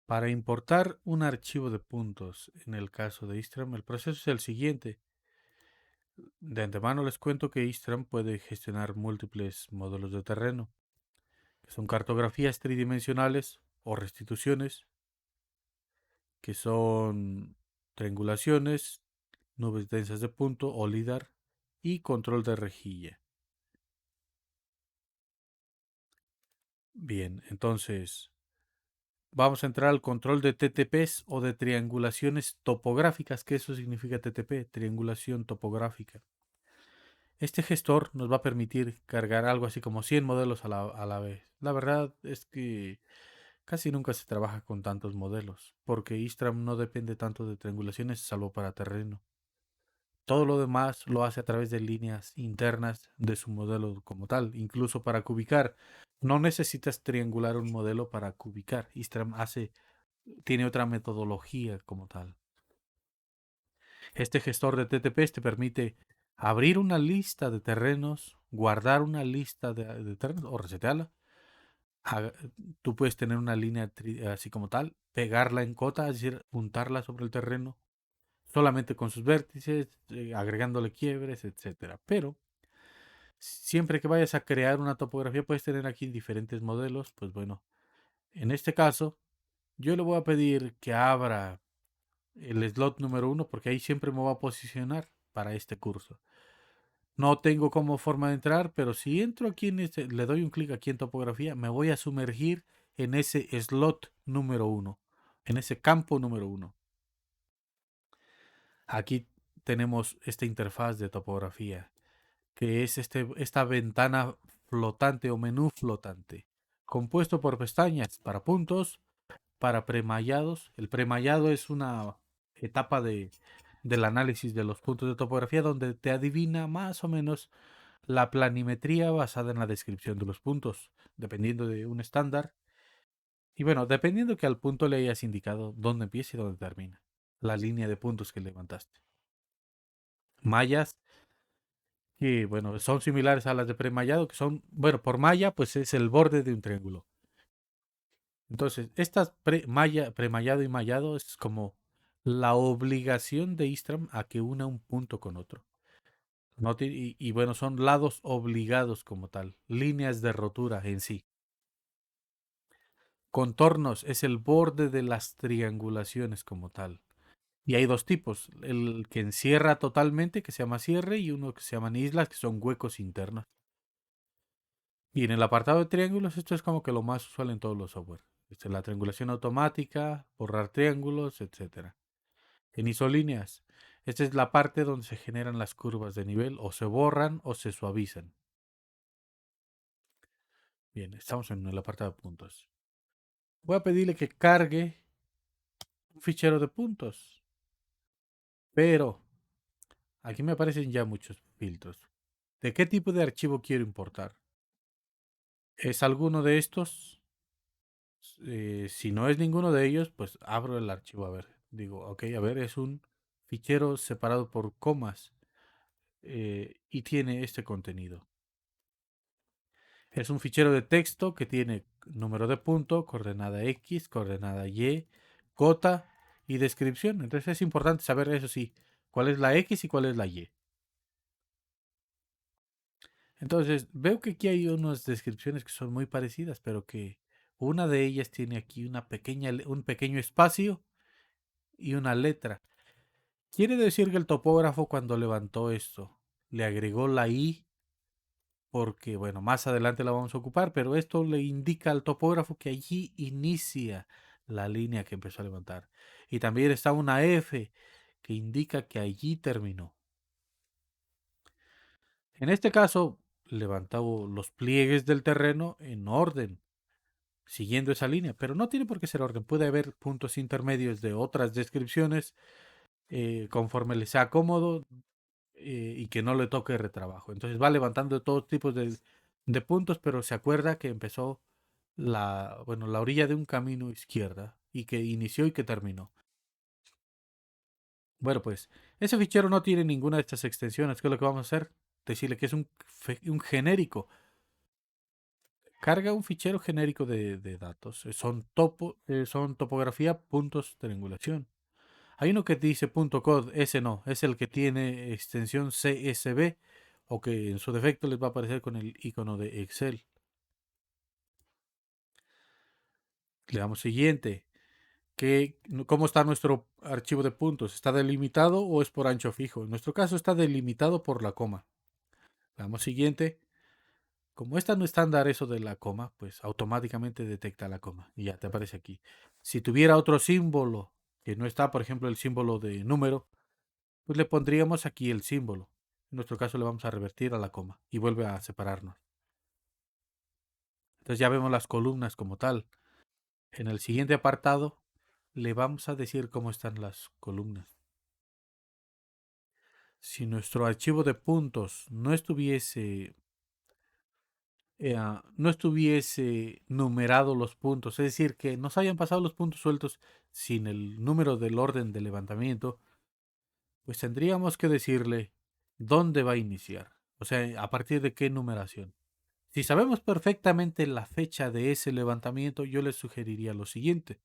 Para importar un archivo de puntos en el caso de Istram, el proceso es el siguiente. De antemano les cuento que Istram puede gestionar múltiples módulos de terreno, que son cartografías tridimensionales o restituciones, que son triangulaciones, nubes densas de punto o LIDAR y control de rejilla. Bien, entonces vamos a entrar al control de TTPs o de triangulaciones topográficas, que eso significa TTP, triangulación topográfica. Este gestor nos va a permitir cargar algo así como 100 modelos a la vez. La verdad es que casi nunca se trabaja con tantos modelos, porque Istram no depende tanto de triangulaciones salvo para terreno. Todo lo demás lo hace a través de líneas internas de su modelo como tal, incluso para cubicar. No necesitas triangular un modelo para cubicar. Istram tiene otra metodología como tal. Este gestor de TTPs te permite abrir una lista de terrenos, guardar una lista de terrenos o resetearla. Tú puedes tener una línea así como tal, pegarla en cota, es decir, juntarla sobre el terreno, solamente con sus vértices, agregándole quiebres, etcétera. Pero siempre que vayas a crear una topografía, puedes tener aquí diferentes modelos. Pues bueno, en este caso, yo le voy a pedir que abra el slot número 1 porque ahí siempre me va a posicionar para este curso. No tengo como forma de entrar, pero si entro aquí le doy un clic aquí en topografía, me voy a sumergir en ese slot número 1, en ese campo número 1. Aquí tenemos esta interfaz de topografía, que es esta ventana flotante o menú flotante, compuesto por pestañas para puntos, para premallados. El premallado es una etapa del análisis de los puntos de topografía donde te adivina más o menos la planimetría basada en la descripción de los puntos, dependiendo de un estándar. Y bueno, dependiendo que al punto le hayas indicado dónde empieza y dónde termina. La línea de puntos que levantaste. Mallas, que bueno, son similares a las de premallado, que son, bueno, por malla, pues es el borde de un triángulo. Entonces, estas premallado y mallado es como la obligación de Istram a que una un punto con otro. No y bueno, son lados obligados como tal, líneas de rotura en sí. Contornos es el borde de las triangulaciones como tal. Y hay dos tipos, el que encierra totalmente, que se llama cierre, y uno que se llaman islas, que son huecos internos. Y en el apartado de triángulos, esto es como que lo más usual en todos los software. La triangulación automática, borrar triángulos, etcétera. En isolíneas, esta es la parte donde se generan las curvas de nivel, o se borran o se suavizan. Bien, estamos en el apartado de puntos. Voy a pedirle que cargue un fichero de puntos, pero aquí me aparecen ya muchos filtros. ¿De qué tipo de archivo quiero importar? ¿Es alguno de estos? Si no es ninguno de ellos, pues abro el archivo a ver. Digo, ok, a ver, es un fichero separado por comas y tiene este contenido. Es un fichero de texto que tiene número de punto, coordenada X, coordenada Y, cota y descripción. Entonces es importante saber eso sí, cuál es la X y cuál es la Y. Entonces veo que aquí hay unas descripciones que son muy parecidas, pero que una de ellas tiene aquí un pequeño espacio y una letra. Quiere decir que el topógrafo cuando levantó esto le agregó la I porque, bueno, más adelante la vamos a ocupar, pero esto le indica al topógrafo que allí inicia la línea que empezó a levantar. Y también está una F que indica que allí terminó. En este caso, levantó los pliegues del terreno en orden, siguiendo esa línea, pero no tiene por qué ser orden. Puede haber puntos intermedios de otras descripciones conforme le sea cómodo y que no le toque retrabajo. Entonces va levantando todos tipos de puntos, pero se acuerda que empezó la orilla de un camino izquierda y que inició y que terminó. Bueno, pues ese fichero no tiene ninguna de estas extensiones. ¿Qué es lo que vamos a hacer? Decirle que es un genérico. Carga un fichero genérico de datos. Son topografía puntos de triangulación. Hay uno que dice .cod, ese no, es el que tiene extensión CSV o que en su defecto les va a aparecer con el icono de Excel. Le damos siguiente. ¿Cómo está nuestro archivo de puntos? ¿Está delimitado o es por ancho fijo? En nuestro caso está delimitado por la coma. Le damos siguiente. Como está no estándar eso de la coma, pues automáticamente detecta la coma y ya te aparece aquí. Si tuviera otro símbolo que no está, por ejemplo, el símbolo de número, pues le pondríamos aquí el símbolo. En nuestro caso le vamos a revertir a la coma y vuelve a separarnos. Entonces ya vemos las columnas como tal. En el siguiente apartado le vamos a decir cómo están las columnas. Si nuestro archivo de puntos no estuviese numerado los puntos, es decir, que nos hayan pasado los puntos sueltos sin el número del orden de levantamiento, pues tendríamos que decirle dónde va a iniciar, o sea, a partir de qué numeración. Si sabemos perfectamente la fecha de ese levantamiento, yo les sugeriría lo siguiente: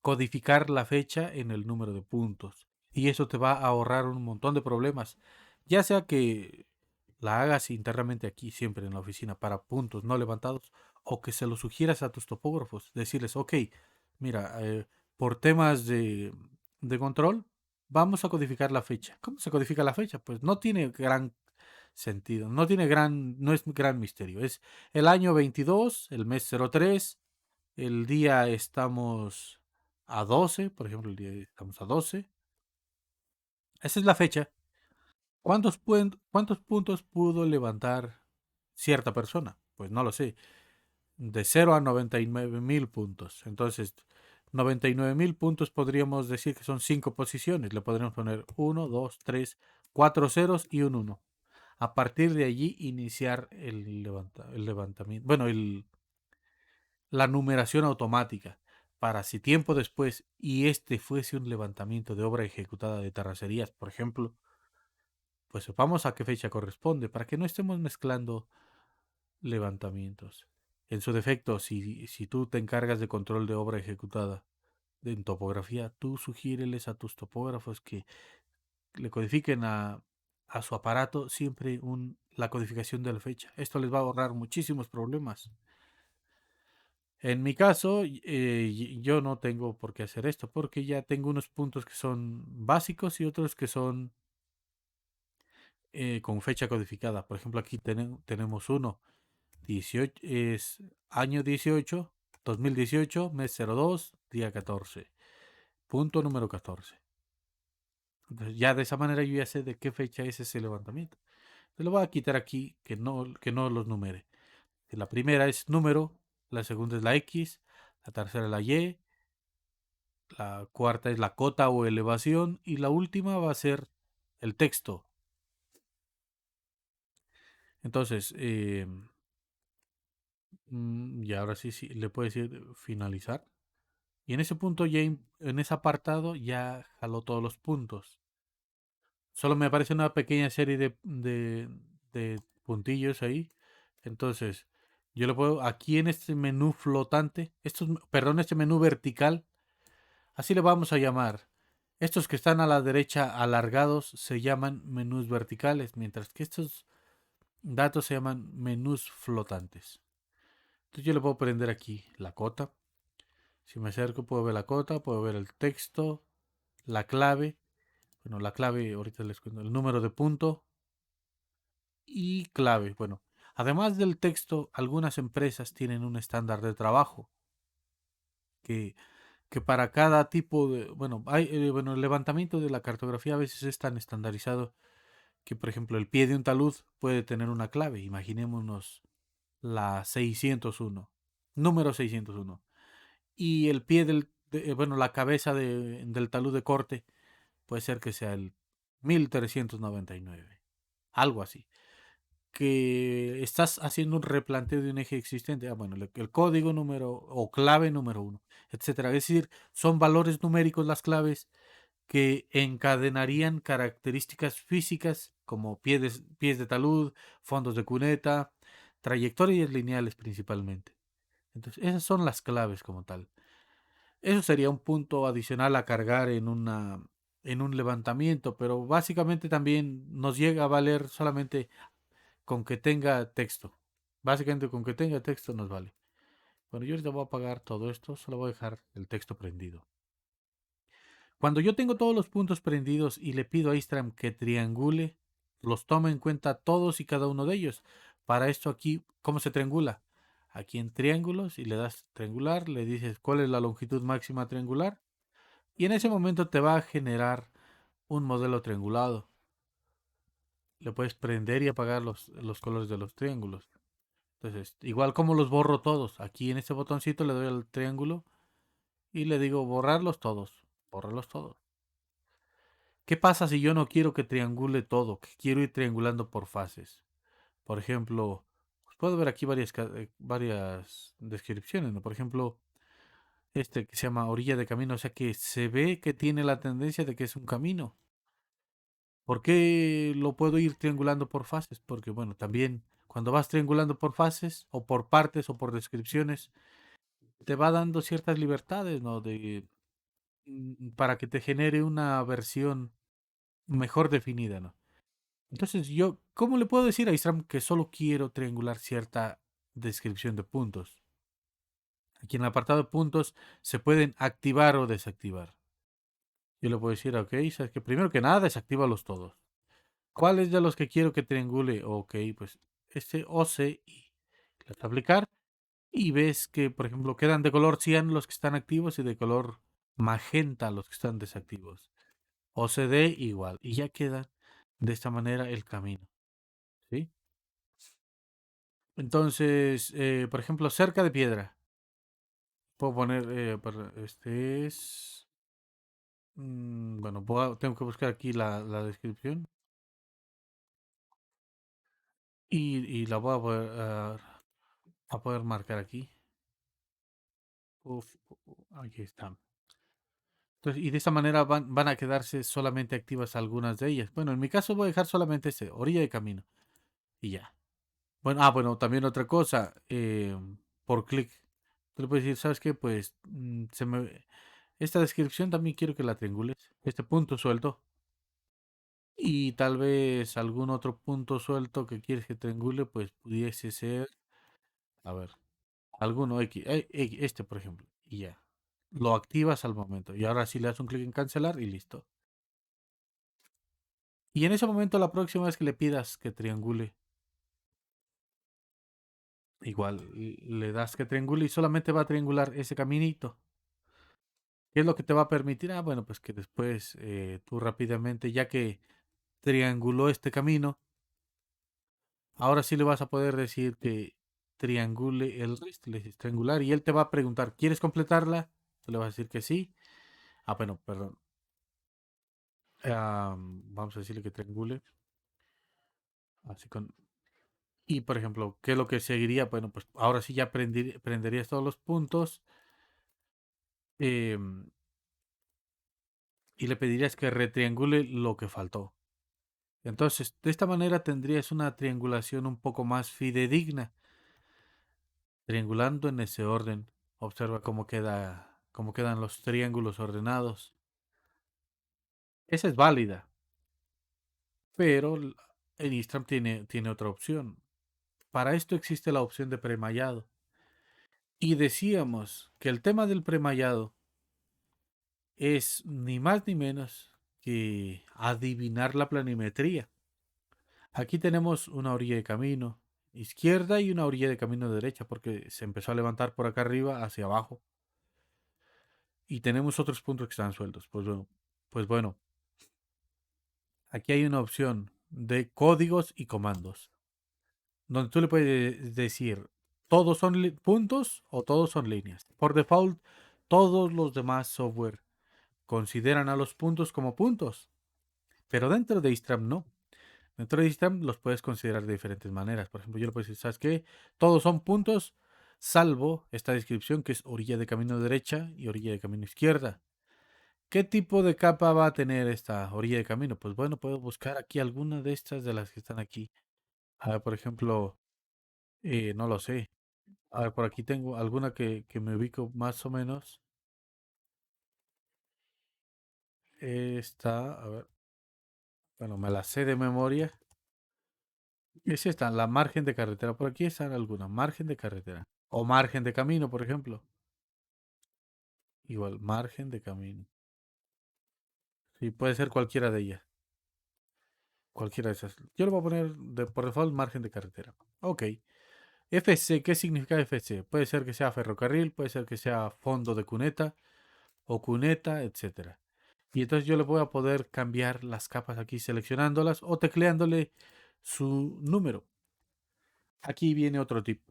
codificar la fecha en el número de puntos. Y eso te va a ahorrar un montón de problemas. Ya sea que la hagas internamente aquí, siempre en la oficina, para puntos no levantados, o que se lo sugieras a tus topógrafos. Decirles, ok, mira, por temas de control, vamos a codificar la fecha. ¿Cómo se codifica la fecha? Pues no tiene gran sentido, no es gran misterio. Es el año 22, el mes 03, el día estamos a 12, por ejemplo, el día estamos a 12. Esa es la fecha. ¿Cuántos puntos pudo levantar cierta persona? Pues no lo sé. De 0 a 99.000 puntos. Entonces, 99.000 puntos podríamos decir que son 5 posiciones. Le podríamos poner 1, 2, 3, 4 ceros y un 1. A partir de allí iniciar el levantamiento. Bueno, la numeración automática para si tiempo después y este fuese un levantamiento de obra ejecutada de terracerías, por ejemplo, pues sepamos a qué fecha corresponde para que no estemos mezclando levantamientos. En su defecto, si tú te encargas de control de obra ejecutada en topografía, tú sugiéreles a tus topógrafos que le codifiquen a su aparato siempre la codificación de la fecha. Esto les va a ahorrar muchísimos problemas. En mi caso, yo no tengo por qué hacer esto, porque ya tengo unos puntos que son básicos y otros que son con fecha codificada. Por ejemplo, aquí tenemos uno, 18, es año 18, 2018, mes 02, día 14, punto número 14. Entonces, ya de esa manera yo ya sé de qué fecha es ese levantamiento. Se lo voy a quitar aquí, que no los numere. La primera es número, la segunda es la X, la tercera es la Y, la cuarta es la cota o elevación y la última va a ser el texto. Entonces, y ahora sí, le puedo decir finalizar. Y en ese punto en ese apartado ya jaló todos los puntos. Solo me aparece una pequeña serie de puntillos ahí. Entonces, yo lo puedo aquí en este menú flotante, perdón, este menú vertical, así le vamos a llamar. Estos que están a la derecha alargados se llaman menús verticales, mientras que estos datos se llaman menús flotantes. Entonces yo le puedo prender aquí la cota. Si me acerco puedo ver la cota, puedo ver el texto, la clave. Bueno, la clave, ahorita les cuento, el número de punto y clave. Bueno, además del texto, algunas empresas tienen un estándar de trabajo que, que para cada tipo de... Bueno, el levantamiento de la cartografía a veces es tan estandarizado que, por ejemplo, el pie de un talud puede tener una clave. Imaginémonos la 601, número 601. Y el pie la cabeza del talud de corte puede ser que sea el 1399, algo así. Que estás haciendo un replanteo de un eje existente. Bueno, el código número o clave número uno, etcétera. Es decir, son valores numéricos las claves que encadenarían características físicas como pies de talud, fondos de cuneta, trayectorias lineales principalmente. Entonces, esas son las claves como tal. Eso sería un punto adicional a cargar en un levantamiento, pero básicamente también nos llega a valer solamente con que tenga texto. Básicamente con que tenga texto nos vale. Bueno, yo ahorita voy a apagar todo esto, solo voy a dejar el texto prendido. Cuando yo tengo todos los puntos prendidos y le pido a Istram que triangule, los toma en cuenta todos y cada uno de ellos. Para esto aquí, ¿cómo se triangula? Aquí en triángulos y le das triangular, le dices cuál es la longitud máxima triangular y en ese momento te va a generar un modelo triangulado. Le puedes prender y apagar los colores de los triángulos. Entonces, igual como los borro todos, aquí en este botoncito le doy al triángulo y le digo borrarlos todos. Bórralos todos. ¿Qué pasa si yo no quiero que triangule todo? Que quiero ir triangulando por fases. Por ejemplo, pues puedo ver aquí varias descripciones, ¿no? Por ejemplo, este que se llama orilla de camino, o sea que se ve que tiene la tendencia de que es un camino. ¿Por qué lo puedo ir triangulando por fases? Porque, bueno, también cuando vas triangulando por fases, o por partes, o por descripciones, te va dando ciertas libertades, ¿no? Para que te genere una versión mejor definida, ¿no? Entonces yo, ¿cómo le puedo decir a Islam que solo quiero triangular cierta descripción de puntos? Aquí en el apartado de puntos se pueden activar o desactivar. Yo le puedo decir, ok, sabes que primero que nada desactívalos todos. ¿Cuáles de los que quiero que triangule? Ok, pues este OC y le das a aplicar y ves que, por ejemplo, quedan de color cian los que están activos y de color magenta los que están desactivos. OCD igual. Y ya queda de esta manera el camino. ¿Sí? Entonces, por ejemplo, cerca de piedra. Puedo poner, este es... bueno, tengo que buscar aquí la descripción. Y la voy a poder marcar aquí. Uf, aquí están. Entonces, y de esta manera van a quedarse solamente activas algunas de ellas. Bueno, en mi caso voy a dejar solamente este, orilla de camino. Y ya. Bueno, bueno, también otra cosa. Por clic. Tú le puedes decir, ¿sabes qué? Pues esta descripción también quiero que la triangules. Este punto suelto. Y tal vez algún otro punto suelto que quieres que triangule, pues pudiese ser, a ver, alguno X, este por ejemplo. Y ya. Lo activas al momento. Y ahora sí le das un clic en cancelar y listo. Y en ese momento, la próxima vez que le pidas que triangule, igual le das que triangule y solamente va a triangular ese caminito. ¿Qué es lo que te va a permitir? Ah, bueno, pues que después tú rápidamente, ya que trianguló este camino, ahora sí le vas a poder decir que triangule el resto, le dices triangular y él te va a preguntar, ¿quieres completarla? Tú le vas a decir que sí. Ah, bueno, perdón. Vamos a decirle que triangule. Así con... Y por ejemplo, ¿qué es lo que seguiría? Bueno, pues ahora sí ya prenderías todos los puntos em, y le pedirías que retriangule lo que faltó. Entonces, de esta manera tendrías una triangulación un poco más fidedigna, triangulando en ese orden. Observa cómo quedan los triángulos ordenados. Esa es válida, pero el Instagram tiene otra opción. Para esto existe la opción de premallado. Y decíamos que el tema del premallado es ni más ni menos que adivinar la planimetría. Aquí tenemos una orilla de camino izquierda y una orilla de camino derecha porque se empezó a levantar por acá arriba hacia abajo. Y tenemos otros puntos que están sueltos. Pues bueno, aquí hay una opción de códigos y comandos, donde tú le puedes decir todos son puntos o todos son líneas. Por default, todos los demás software consideran a los puntos como puntos, pero dentro de Istram no. Dentro de Istram los puedes considerar de diferentes maneras. Por ejemplo, yo le puedo decir, ¿sabes qué? Todos son puntos, salvo esta descripción que es orilla de camino derecha y orilla de camino izquierda. ¿Qué tipo de capa va a tener esta orilla de camino? Pues bueno, puedo buscar aquí alguna de estas de las que están aquí. A ver, por ejemplo, No lo sé. A ver, por aquí tengo alguna que me ubico más o menos. Esta, a ver, bueno, me la sé de memoria. Es esta, la margen de carretera. Por aquí están algunas, margen de carretera. O margen de camino, por ejemplo. Igual, margen de camino. Sí, puede ser cualquiera de ellas. Cualquiera de esas. Yo le voy a poner por default margen de carretera. Ok. FC, ¿qué significa FC? Puede ser que sea ferrocarril, puede ser que sea fondo de cuneta o cuneta, etcétera. Y entonces yo le voy a poder cambiar las capas aquí seleccionándolas o tecleándole su número. Aquí viene otro tip.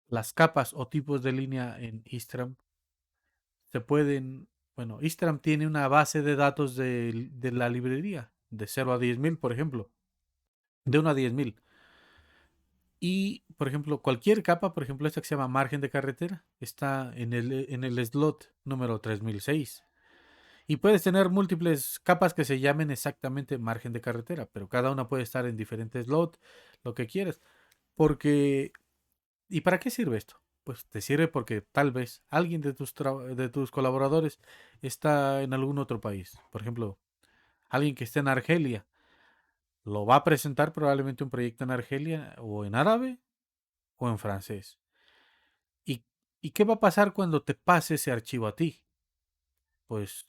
Las capas o tipos de línea en Istram se pueden, bueno, Istram tiene una base de datos de la librería, de 0 a 10.000, por ejemplo, de 1 a 10.000. Y, por ejemplo, cualquier capa, por ejemplo, esta que se llama margen de carretera, está en el slot número 3006. Y puedes tener múltiples capas que se llamen exactamente margen de carretera, pero cada una puede estar en diferentes slots, lo que quieras. Porque, ¿y para qué sirve esto? Pues te sirve porque tal vez alguien de tus colaboradores está en algún otro país. Por ejemplo, alguien que esté en Argelia lo va a presentar probablemente un proyecto en Argelia o en árabe o en francés. ¿Y, y qué va a pasar cuando te pase ese archivo a ti? Pues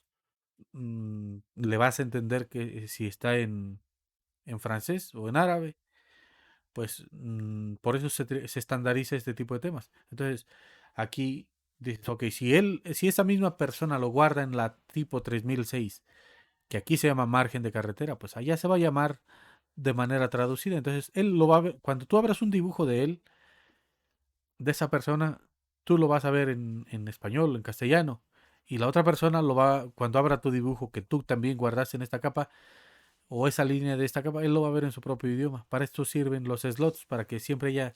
le vas a entender que si está en francés o en árabe, pues por eso se estandariza este tipo de temas. Entonces, aquí dices, ok, si esa misma persona lo guarda en la tipo 3006, que aquí se llama margen de carretera, pues allá se va a llamar de manera traducida. Entonces, él lo va a ver, cuando tú abras un dibujo de él, de esa persona, tú lo vas a ver en español, en castellano. Y la otra persona cuando abra tu dibujo que tú también guardaste en esta capa, o esa línea de esta capa, él lo va a ver en su propio idioma. Para esto sirven los slots, para que siempre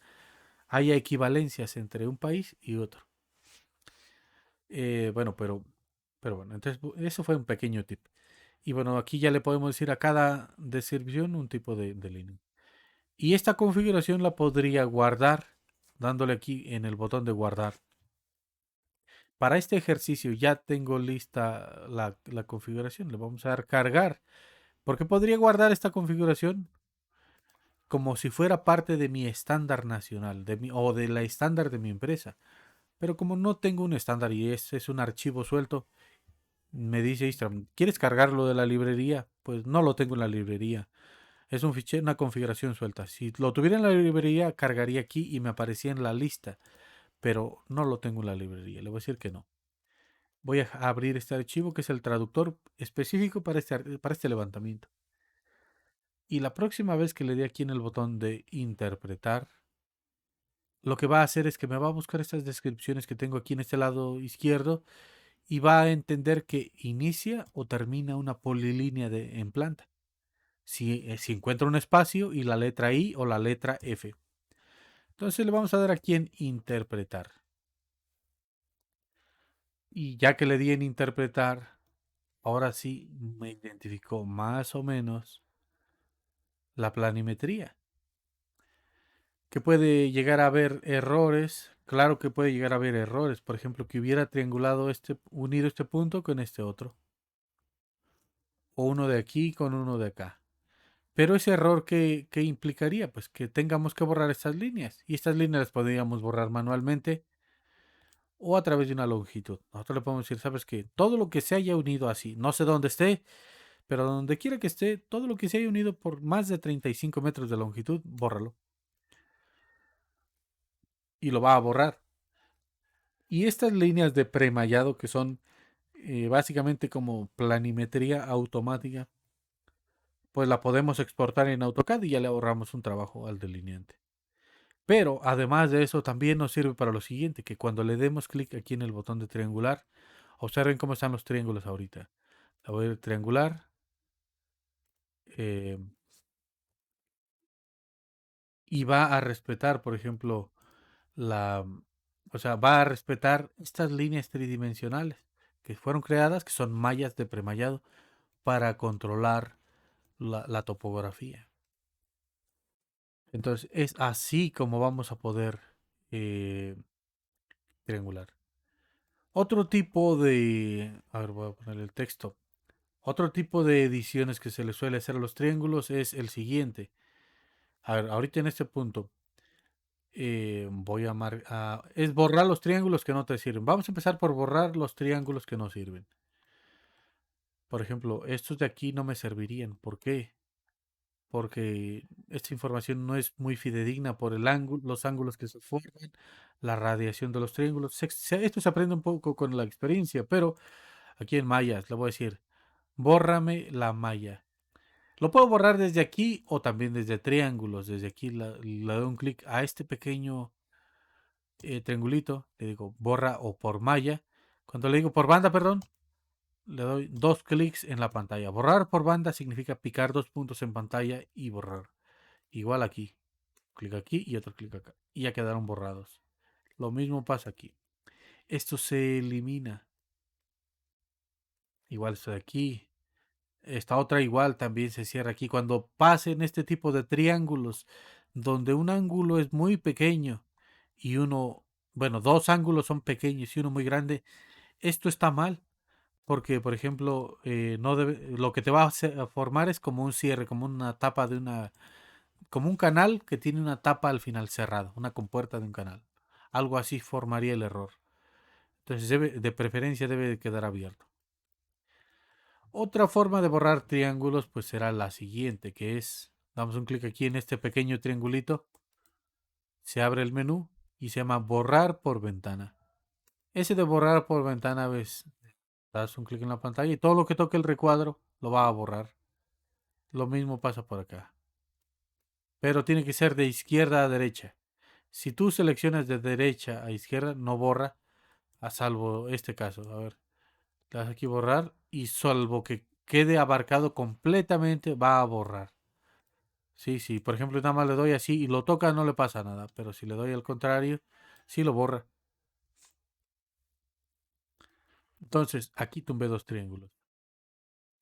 haya equivalencias entre un país y otro. Bueno, pero bueno, entonces eso fue un pequeño tip. Y bueno, aquí ya le podemos decir a cada descripción un tipo de línea. Y esta configuración la podría guardar dándole aquí en el botón de guardar. Para este ejercicio ya tengo lista la configuración. Le vamos a dar cargar. Porque podría guardar esta configuración como si fuera parte de mi estándar nacional o de la estándar de mi empresa. Pero como no tengo un estándar y es un archivo suelto, me dice Istram, ¿quieres cargarlo de la librería? Pues no lo tengo en la librería. Es un fichero, una configuración suelta. Si lo tuviera en la librería, cargaría aquí y me aparecía en la lista. Pero no lo tengo en la librería. Le voy a decir que no. Voy a abrir este archivo que es el traductor específico para este levantamiento. Y la próxima vez que le dé aquí en el botón de interpretar, lo que va a hacer es que me va a buscar estas descripciones que tengo aquí en este lado izquierdo y va a entender que inicia o termina una polilínea en planta. Si encuentra un espacio y la letra I o la letra F. Entonces le vamos a dar aquí en interpretar. Y ya que le di en interpretar, ahora sí me identificó más o menos la planimetría. Que puede llegar a haber errores. Claro que puede llegar a haber errores. Por ejemplo, que hubiera unido este punto con este otro. O uno de aquí con uno de acá. Pero ese error que implicaría, pues que tengamos que borrar estas líneas. Y estas líneas las podríamos borrar manualmente o a través de una longitud. Nosotros le podemos decir, sabes que todo lo que se haya unido así, no sé dónde esté, pero donde quiera que esté, todo lo que se haya unido por más de 35 metros de longitud, bórralo. Y lo va a borrar. Y estas líneas de premallado que son básicamente como planimetría automática, pues la podemos exportar en AutoCAD y ya le ahorramos un trabajo al delineante. Pero además de eso también nos sirve para lo siguiente, que cuando le demos clic aquí en el botón de triangular, observen cómo están los triángulos ahorita. La voy a triangular eh, y va a respetar, por ejemplo, o sea, va a respetar estas líneas tridimensionales que fueron creadas, que son mallas de premallado para controlar la topografía. Entonces, es así como vamos a poder eh, triangular. Otro tipo de... A ver, voy a poner el texto. Otro tipo de ediciones que se le suele hacer a los triángulos es el siguiente. A ver, ahorita en este punto voy a marcar... es borrar los triángulos que no te sirven. Vamos a empezar por borrar los triángulos que no sirven. Por ejemplo, estos de aquí no me servirían. ¿Por qué? Porque esta información no es muy fidedigna por el ángulo, los ángulos que se forman, la radiación de los triángulos. Esto se aprende un poco con la experiencia, pero aquí en mayas le voy a decir, bórrame la malla. Lo puedo borrar desde aquí o también desde triángulos. Desde aquí le doy un clic a este pequeño triangulito, le digo borra o por malla. Cuando le digo por banda, perdón, le doy dos clics en la pantalla. Borrar por banda significa picar dos puntos en pantalla y borrar. Igual aquí. Clic aquí y otro clic acá. Y ya quedaron borrados. Lo mismo pasa aquí. Esto se elimina. Igual esto de aquí. Esta otra igual también se cierra aquí. Cuando pasen este tipo de triángulos donde un ángulo es muy pequeño y uno, bueno, dos ángulos son pequeños y uno muy grande, esto está mal. Porque, por ejemplo, no lo que te va a formar es como un cierre, como una tapa de una, como un canal que tiene una tapa al final cerrada, una compuerta de un canal. Algo así formaría el error. Entonces, de preferencia debe de quedar abierto. Otra forma de borrar triángulos, pues será la siguiente, que es, damos un clic aquí en este pequeño triangulito, se abre el menú y se llama borrar por ventana. Ese de borrar por ventana, ves, das un clic en la pantalla y todo lo que toque el recuadro lo va a borrar. Lo mismo pasa por acá. Pero tiene que ser de izquierda a derecha. Si tú seleccionas de derecha a izquierda, no borra, a salvo este caso. A ver, le das aquí borrar y salvo que quede abarcado completamente, va a borrar. Sí, sí, por ejemplo, nada más le doy así y lo toca, no le pasa nada. Pero si le doy al contrario, sí lo borra. Entonces, aquí tumbé dos triángulos.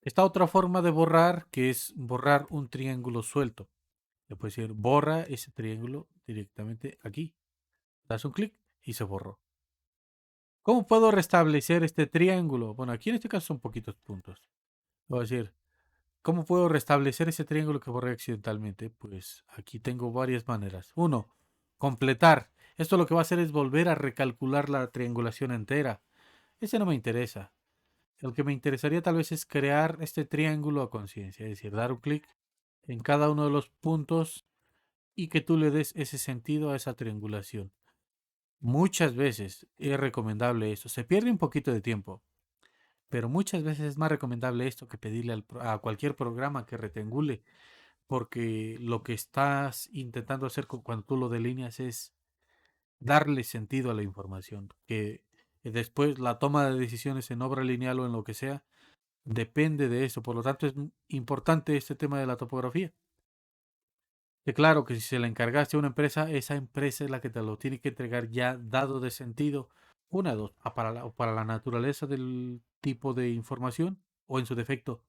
Esta otra forma de borrar, que es borrar un triángulo suelto. Le puedes decir, borra ese triángulo directamente aquí. Das un clic y se borró. ¿Cómo puedo restablecer este triángulo? Bueno, aquí en este caso son poquitos puntos. Voy a decir, ¿cómo puedo restablecer ese triángulo que borré accidentalmente? Pues aquí tengo varias maneras. Uno, completar. Esto lo que va a hacer es volver a recalcular la triangulación entera. Ese no me interesa. El que me interesaría tal vez es crear este triángulo a conciencia, es decir, dar un clic en cada uno de los puntos y que tú le des ese sentido a esa triangulación. Muchas veces es recomendable esto. Se pierde un poquito de tiempo, pero muchas veces es más recomendable esto que pedirle a cualquier programa que rectangule, porque lo que estás intentando hacer cuando tú lo delineas es darle sentido a la información, que después la toma de decisiones en obra lineal o en lo que sea depende de eso. Por lo tanto, es importante este tema de la topografía. Que claro que si se la encargaste a una empresa, esa empresa es la que te lo tiene que entregar ya dado de sentido. Una, dos, o para la naturaleza del tipo de información, o en su defecto,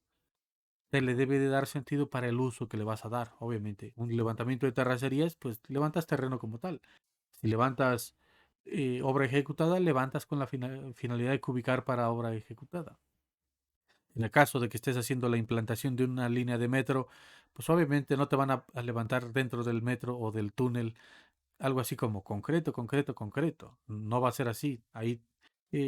te le debe de dar sentido para el uso que le vas a dar. Obviamente, un levantamiento de terracerías, pues levantas terreno como tal. Si levantas obra ejecutada, levantas con la finalidad de cubicar para obra ejecutada. En el caso de que estés haciendo la implantación de una línea de metro, pues obviamente no te van a levantar dentro del metro o del túnel algo así como concreto, concreto, concreto. No va a ser así. Ahí,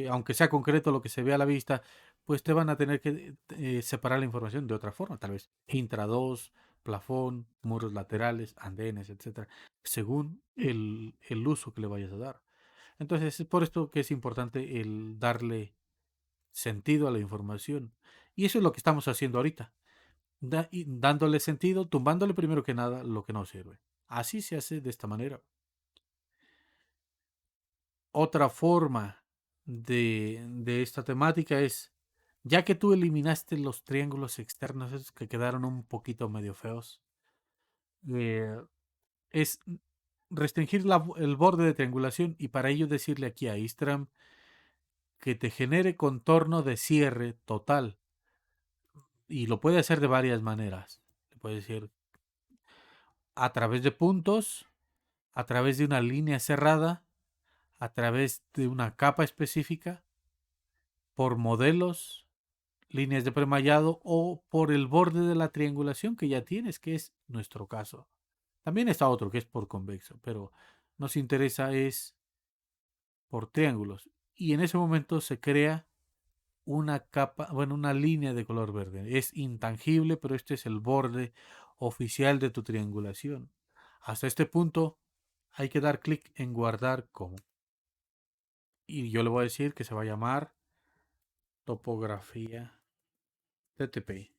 aunque sea concreto lo que se ve a la vista, pues te van a tener que separar la información de otra forma, tal vez intra 2, plafón, muros laterales, andenes, etcétera, según el uso que le vayas a dar. Entonces, es por esto que es importante el darle sentido a la información. Y eso es lo que estamos haciendo ahorita, y dándole sentido, tumbándole primero que nada lo que no sirve. Así se hace de esta manera. Otra forma de esta temática es, ya que tú eliminaste los triángulos externos esos que quedaron un poquito medio feos, eh, es restringir el borde de triangulación y para ello decirle aquí a Istram que te genere contorno de cierre total. Y lo puede hacer de varias maneras. Le puede decir a través de puntos, a través de una línea cerrada, a través de una capa específica, por modelos, líneas de premallado o por el borde de la triangulación que ya tienes, que es nuestro caso. También está otro que es por convexo, pero nos interesa es por triángulos. Y en ese momento se crea una capa, bueno, una línea de color verde. Es intangible, pero este es el borde oficial de tu triangulación. Hasta este punto hay que dar clic en guardar como. Y yo le voy a decir que se va a llamar topografía TTP.